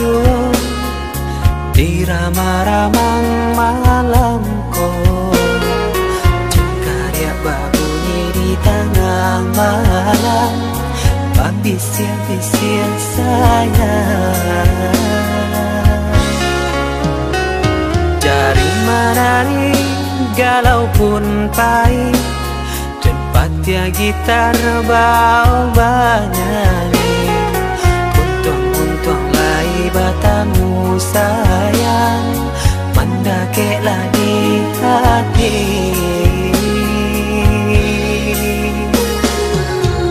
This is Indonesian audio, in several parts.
juo di ramang-ramang malamku, cengkarya berbunyi di tengah malam, bisir-bisir sayang. Jari menari galau pun pahit, tempatnya gitar bau banyari, untung-untung lai batamu sayang, mendakeklah di hati.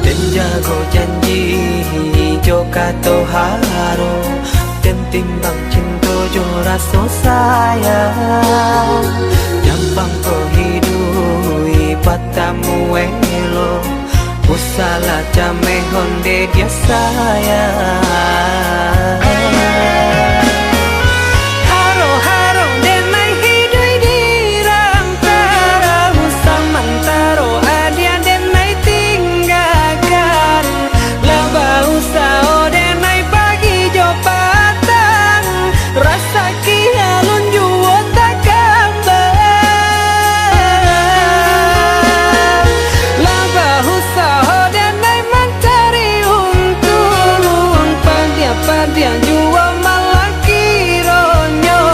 Dan jago janji joka to haro, dan timbang cinta jo rasa sayang, jampang ko hidui patamu elo, usala jame honde dia sayang. Haro-haro denai hidui di rantara samantaro, adia denai tinggalkan, laba usao denai pagi jo patang, rasa kialun juo tak gambar, laba usao denai mencari untung, padia juo malah kironyo,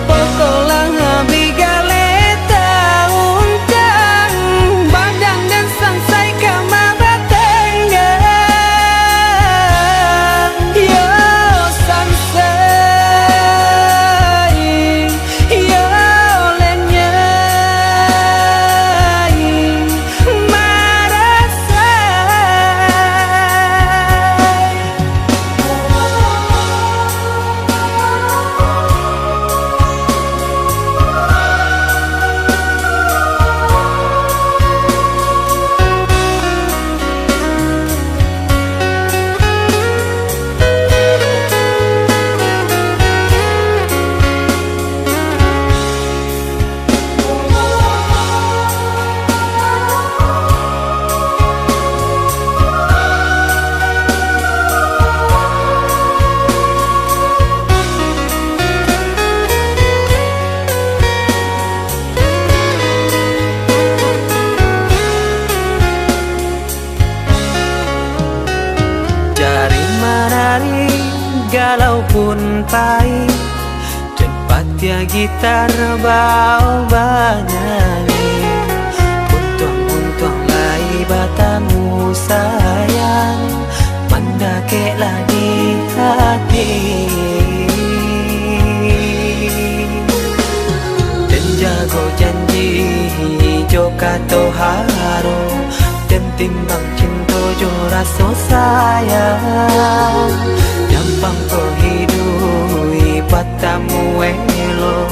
pokolang bigaleta uncang, badan dan sansai kamara tengah, yo sansai, yo lenyai, marasai. Jari menari galau pun pahit, tempatnya gitar bau banyari, untung-untung lai batamu sayang, mendakeklah di hati. Dan jago janji joka to haro, dan timbang cinta jo rasa sayang, jampang ko hidui patamu elo,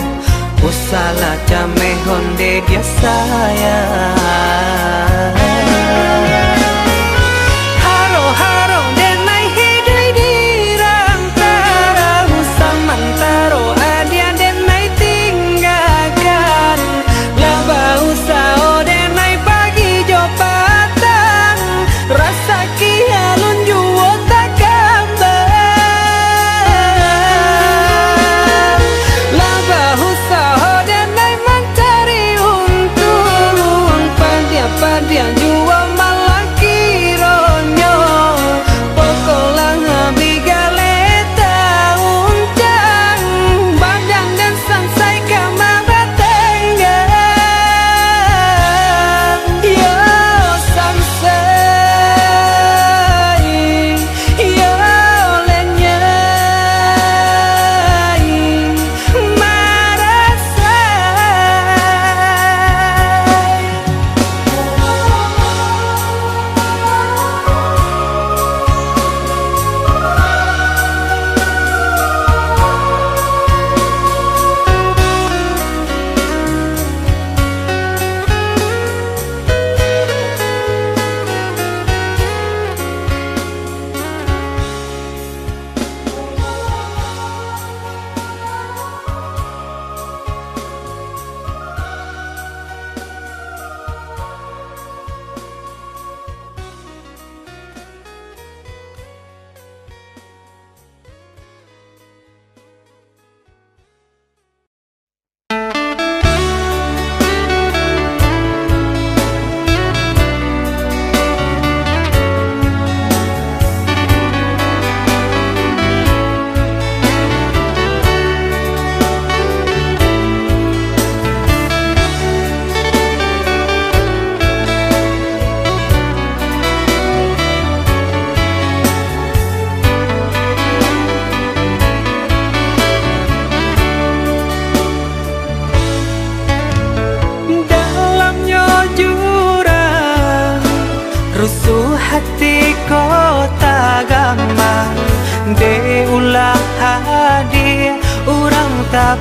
usala jame honde dia sayang. Haro-haro denai hidui di rantara samantaro, adia denai tinggalkan, laba usao denai pagi jo patang, rasa kialun juo tak gambar, laba usao denai mencari untung, padia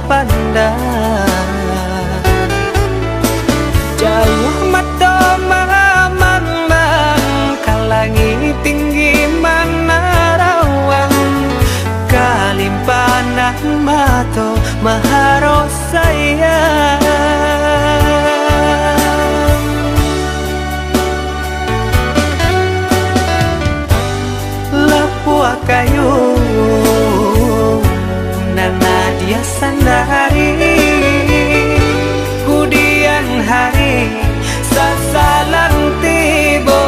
pandang. Jauh mata memandang ke langit tinggi mana rawang, kalimpanan mata maharo sayang. Lapua kayu nana dia sandari, kudian hari sasalang tibo.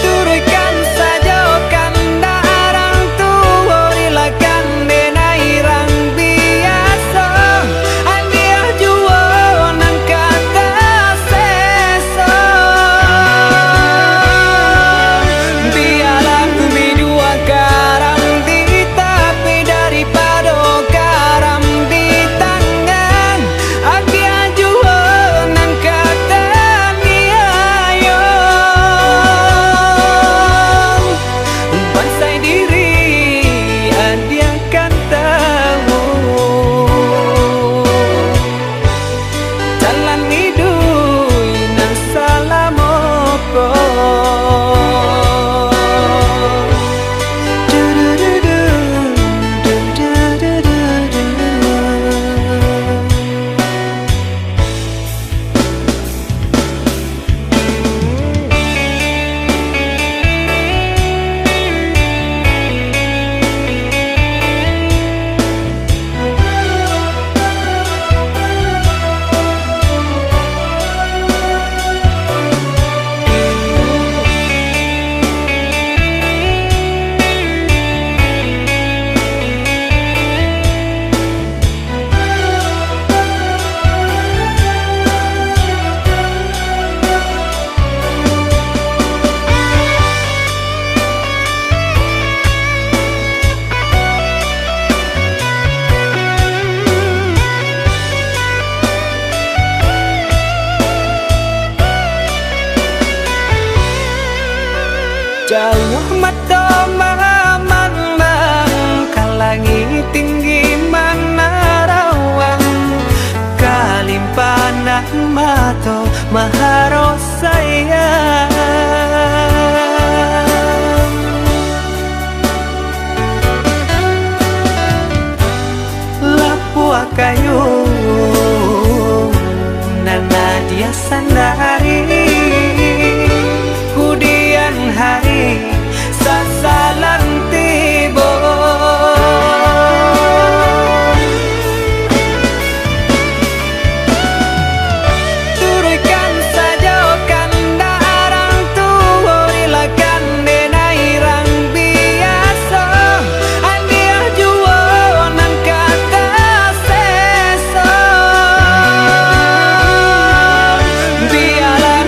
Turikan saja kanda arang tua rilakan denai rang biasa, andia jua nang kata seso. Biarlah bidua karam di tapi daripada karam di tangan, andia jua nang kata niayo. Bansai diri andia kan tahu, jalan hidup nang salamoko. Jauh mata memandang ke langit tinggi mana rawang, kalimpanan mata maharo sayang. Lapua kayu nana dia sandari, kudian hari sasalang tibo. Turikan saja kanda arang tua rilakan denai rang biasa, andia jua nang kata seso. Biarlah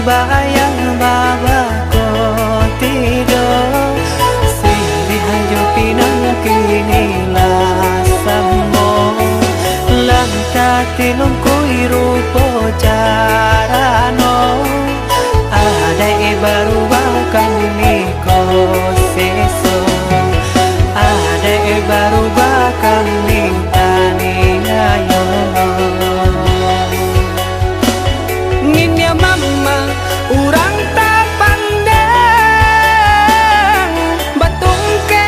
bayang baba ko tidur siri hajo pinang kini lasamo langka tilung kui rupo carano ada baru bakal niko seso ada baru bakal nintani ayo nginya mama urang tak pandang batung ke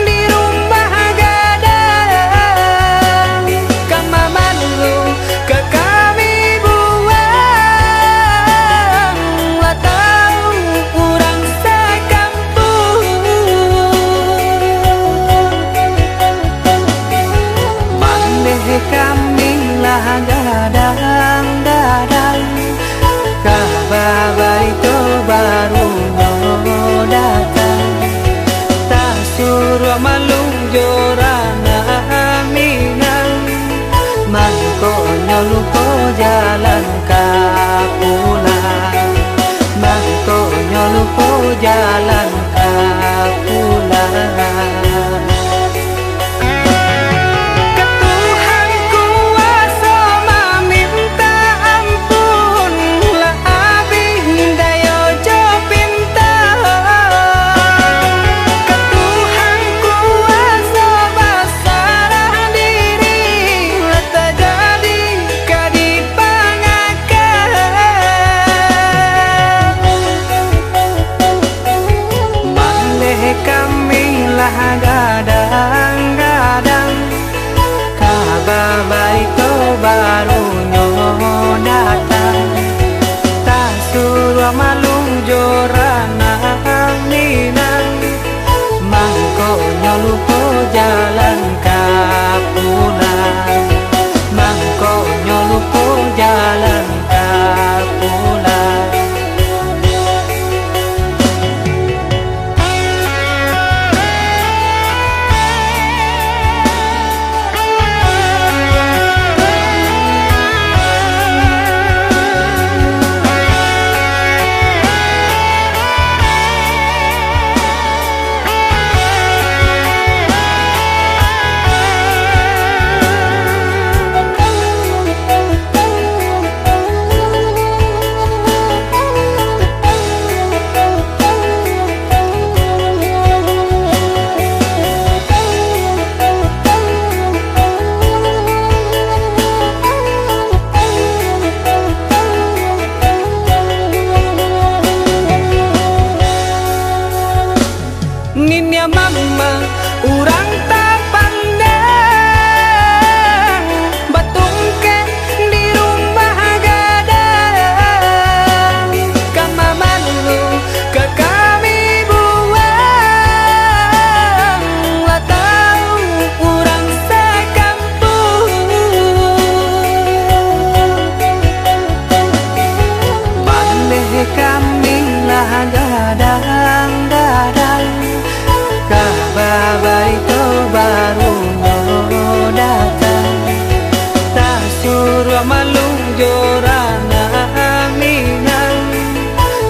di rumah gadang kama dulu ke kami buang lah tahu urang sekampung maneh kami lah gadang dadang kabar itu baru mau datang tak suruh malung jorana minang mangkonya lupa jalan kapulang mangkonya lupa jalan kapulang gadang-gadang kabar baik tu baru nyoh datang tak suruh malung jorana minang mangkonya lupa jalan kapulang mangkonya lupa jalan kapulang nginya mama urang tak pandang batung ke di rumah gadang kama dulu ke kami buang lah tahu urang sekampung maneh kami lah gadang-gadang kabar itu baru mau datang tak suruh malung jorana minang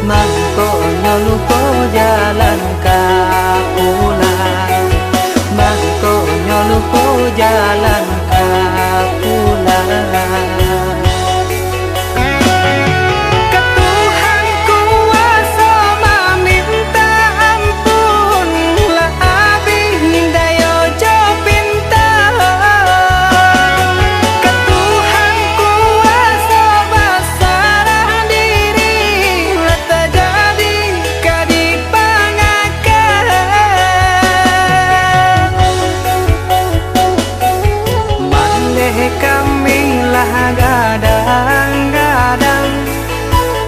mangkonya lupa jalan kapulang mangkonya lupa jalan kapulang gadang-gadang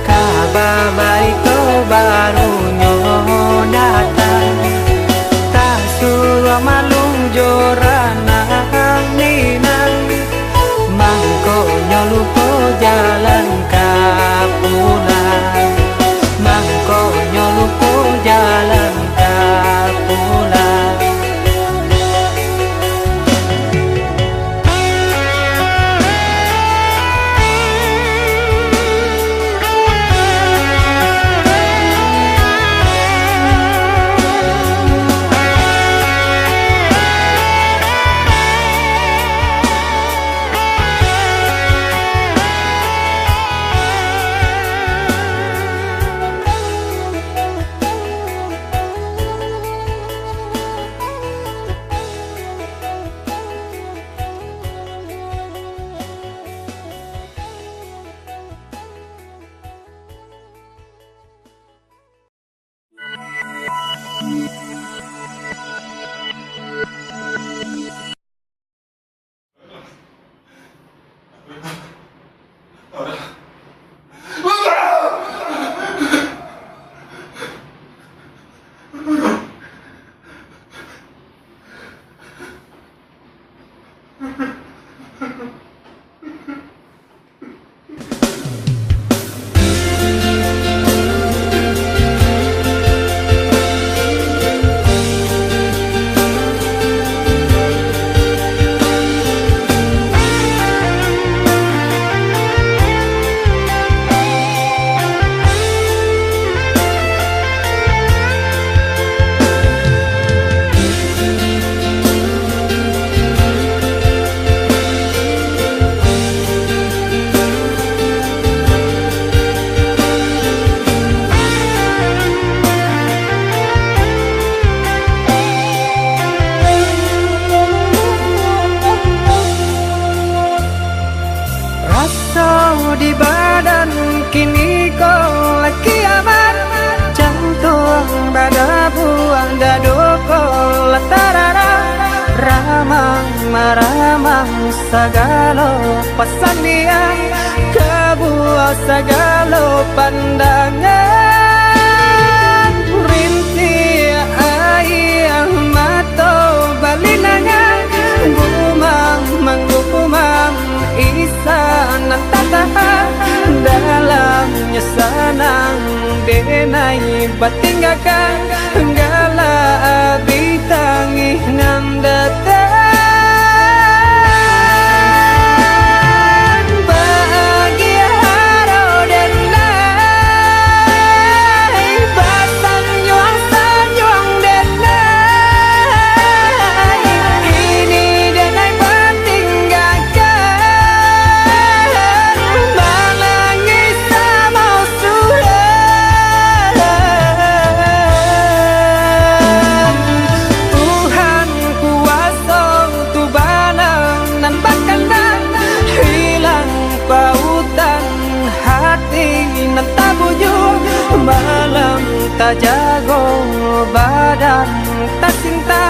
kabar baik tu baru nyoh datang tak suruh malung jorana minang mangkonya lupa jalan kapulang mangkonya lupa jalan kapulang maramang sagalo pasandian kebuah sagalo pandangan rinti ayah mato balinangan gumang manggumang isanan tatahan dalamnya sanang denai batinggakan gala abitangi ngandatan bahagia haro denai basan juang sanjuang denai ini denai batinggakan malangi sama sudah Tuhan kuasa tu balang nan bakandang hilang pautan hati nan tabujur malam tak jago badan tak cinta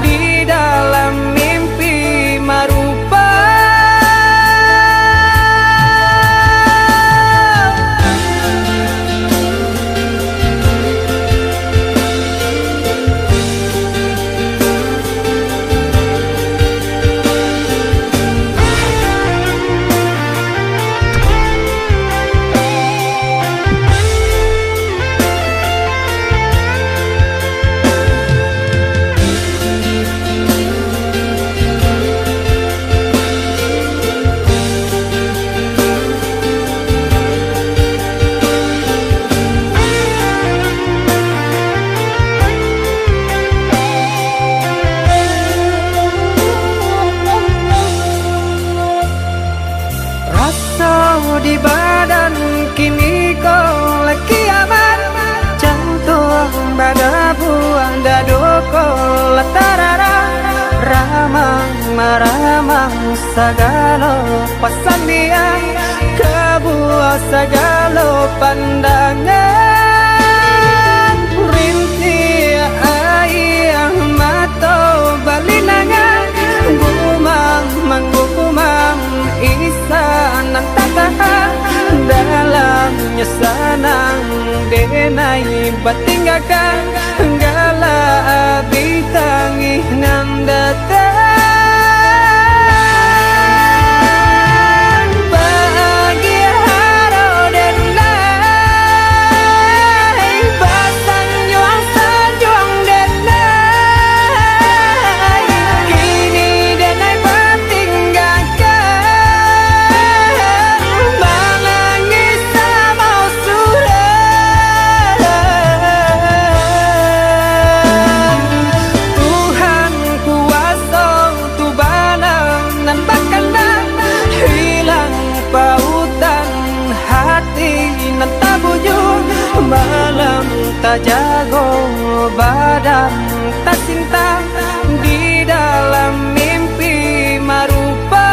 di dalam mimpi marupa di badan kini kau lagi aman jantung pada buang dadoko latarara ramang maramang sagalo pasandian kebuah sagalo pandangan rinti ayah mato balinangan gumang manggumang isanan tatahan dalamnya sanang denai batinggakan gala abitangi ngandatan bahagia haro denai basan juang sanjuang denai kini denai batinggakan malangi sama sudah Tuhan kuasa tu balang nan bakandang hilang pautan hati nan tabujur malam tak jago badan tak cinta di dalam mimpi marupa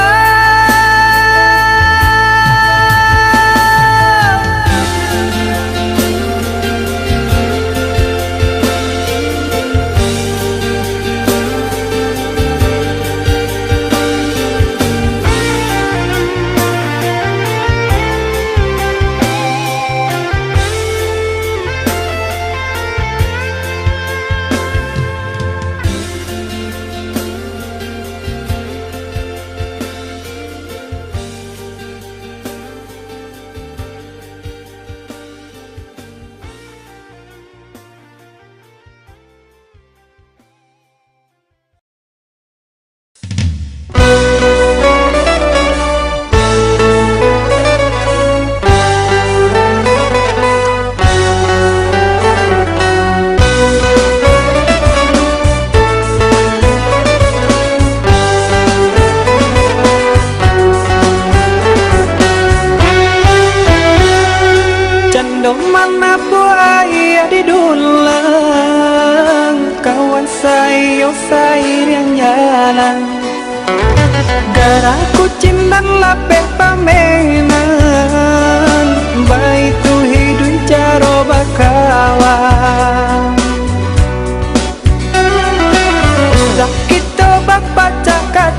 Daraku cindan lape pamenan Baitu hidun caro bakawan Udah kita bapak cakap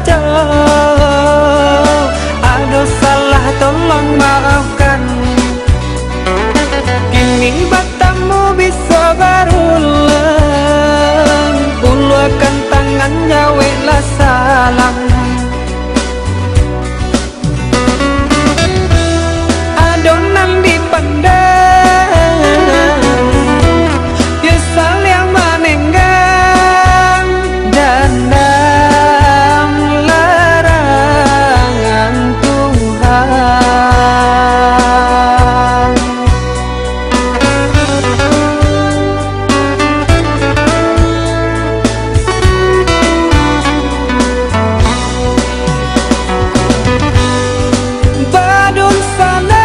tangan gawe lah salam. Adonan dipandang nyesal yang menenggang dandam larangan Tuhan. Badun salang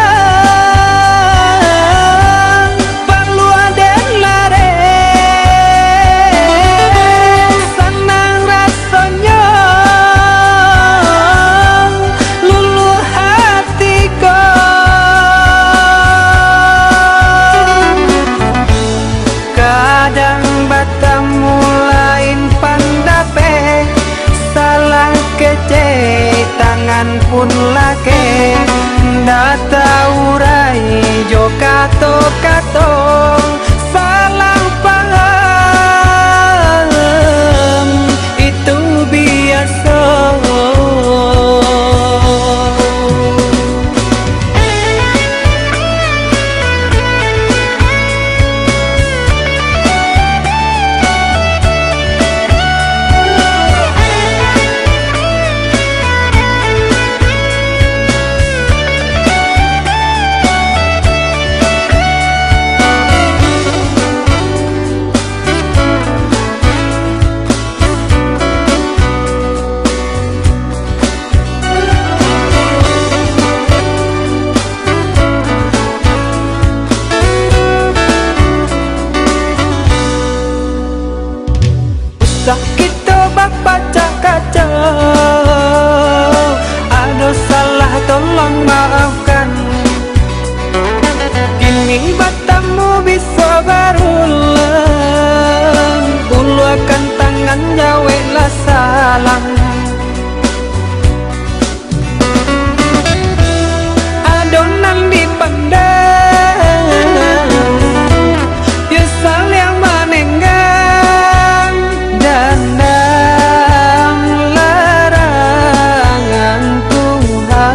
perlu aden lare senang rasanya luluh hatiku. Kadang batamu lain pandape salah kece tangan pun lake data urai jo kato salah paham itu biasa. Kita baca kaca ada salah tolong maafkan. Kini batamu bisa berulang uluakan tangan gawe lah salam. Adonan dipandang nyesal yang menenggang dandam larangan Tuhan.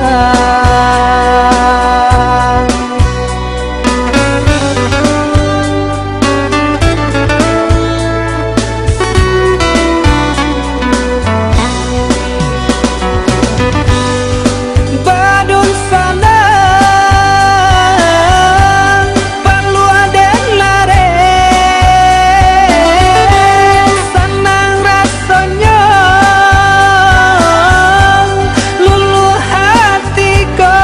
Badun salang perlu aden lare senang rasanya luluh hatiku.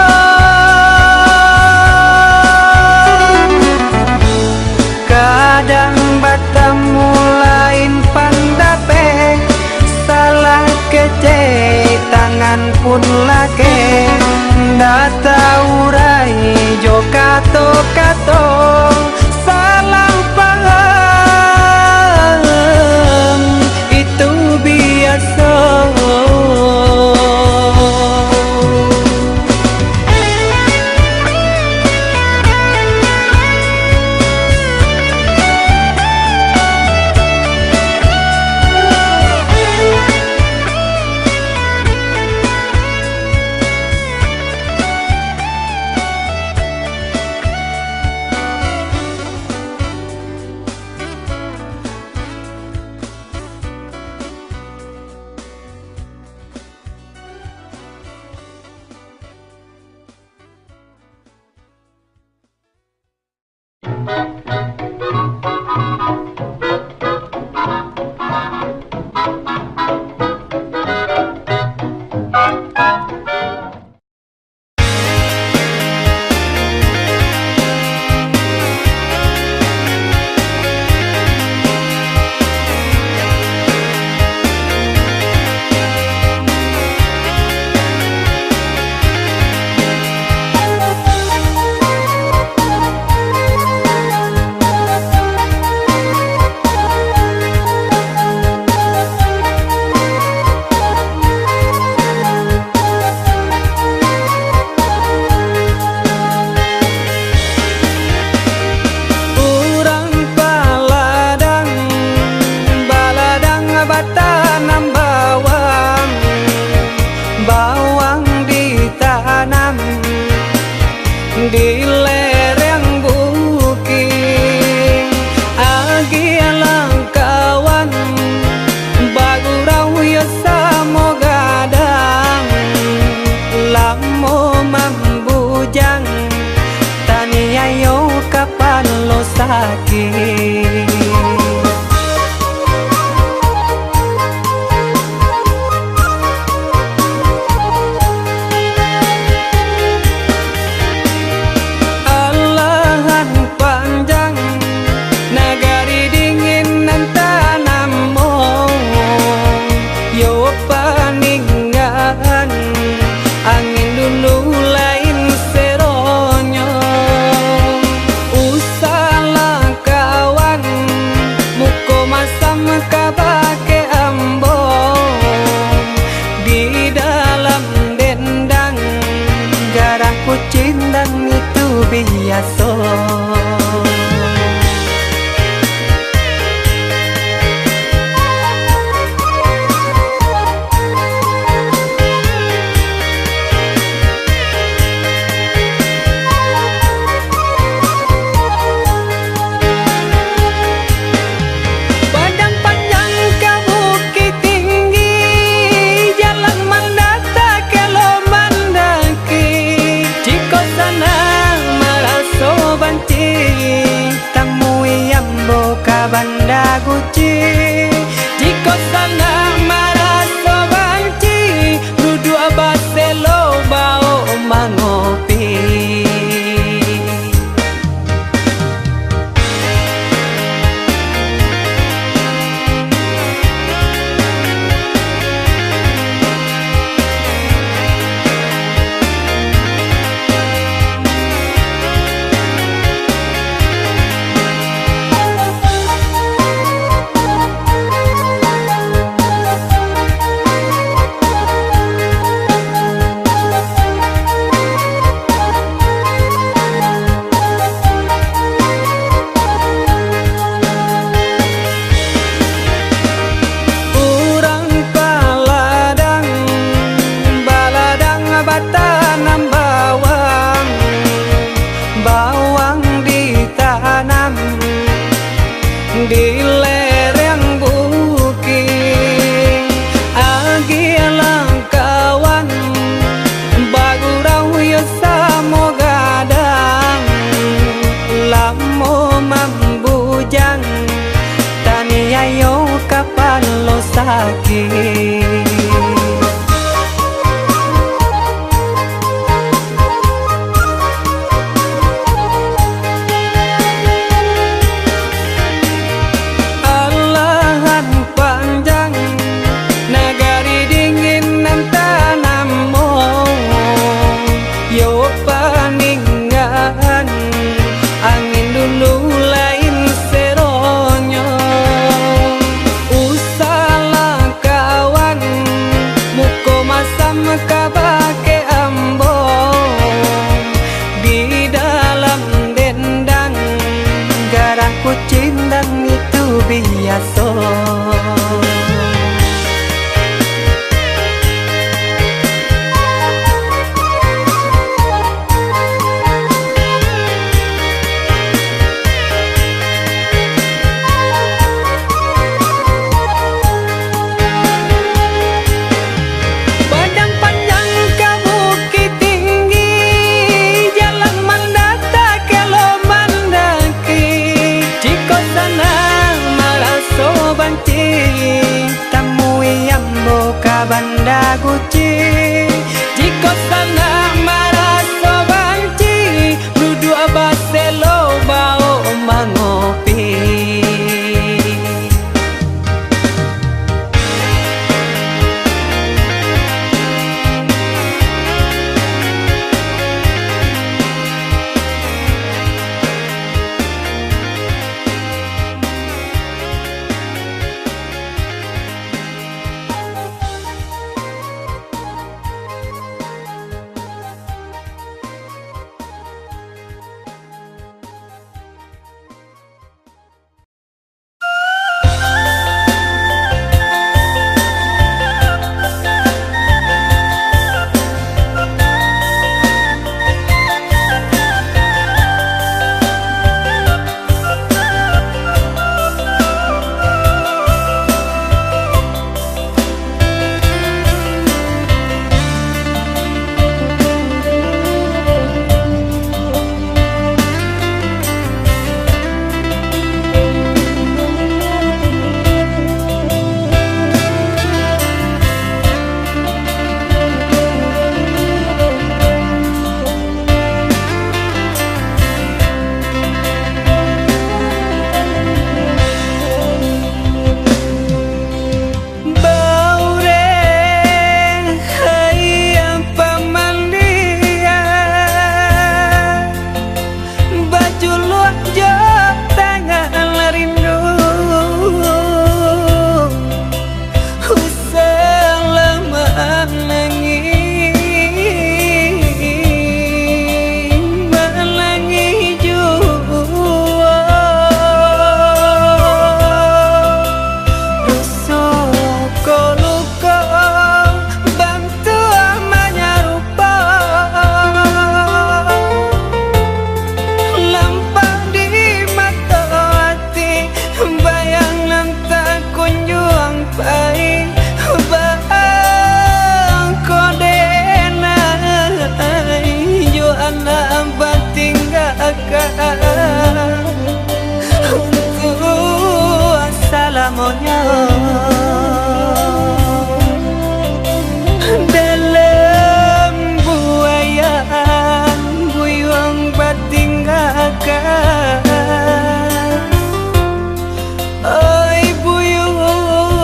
Kadang batamu lain pandape salah kece tangan pun lake data urai jo kato salah paham itu biasa. lagi. Alahan panjang nagari dingin nan tanamo yo paninggahan angin dulu lain seronyo usala kawan muko masam kabake ambo di dalam dendang garang kucindang itu biasa. Banda guci jika sana maraso banci dudu abaselo bau mangopi. Dalam buayan buyung batinggakan oi buyung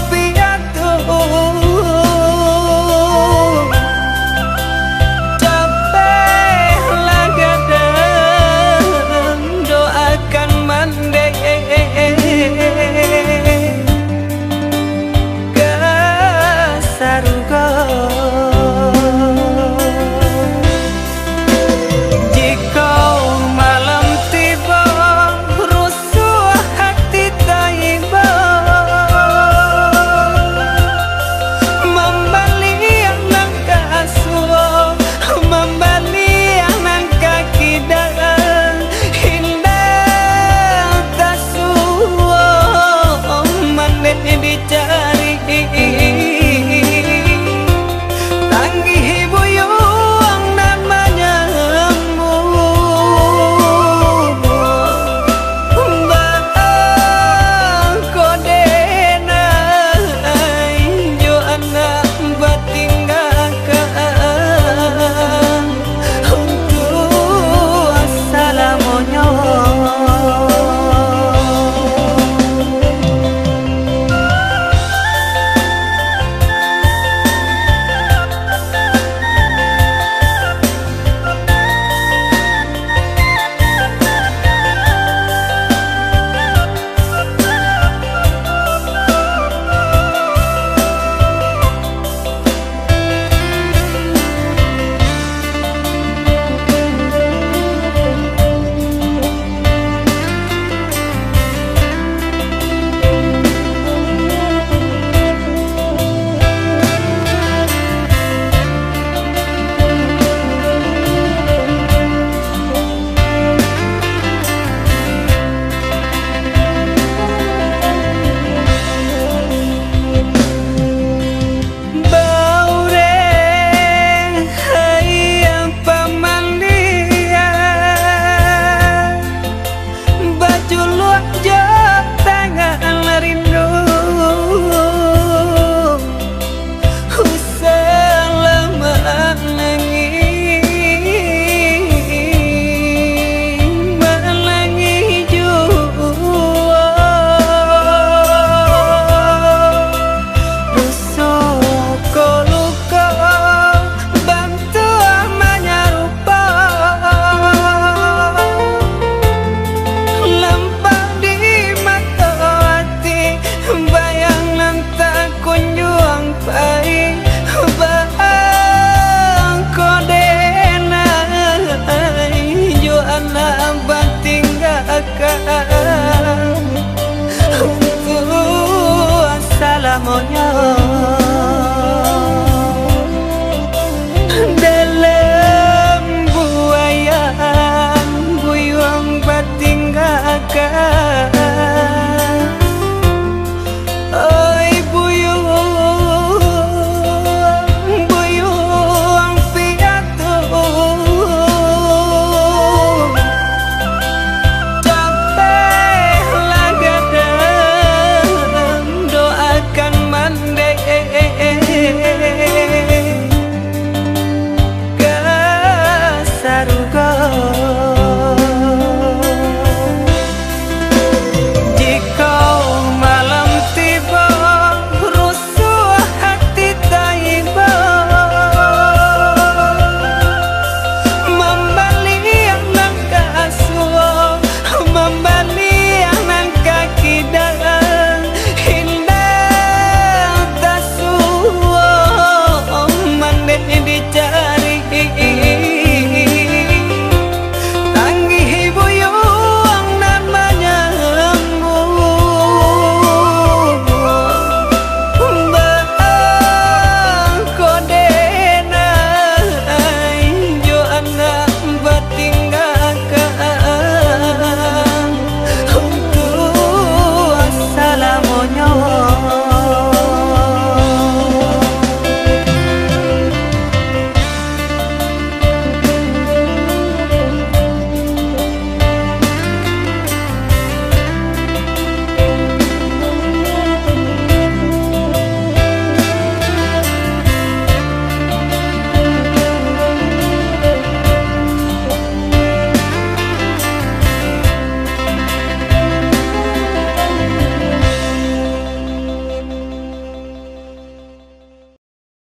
piatu capek lagadang doakan mandek indah monyet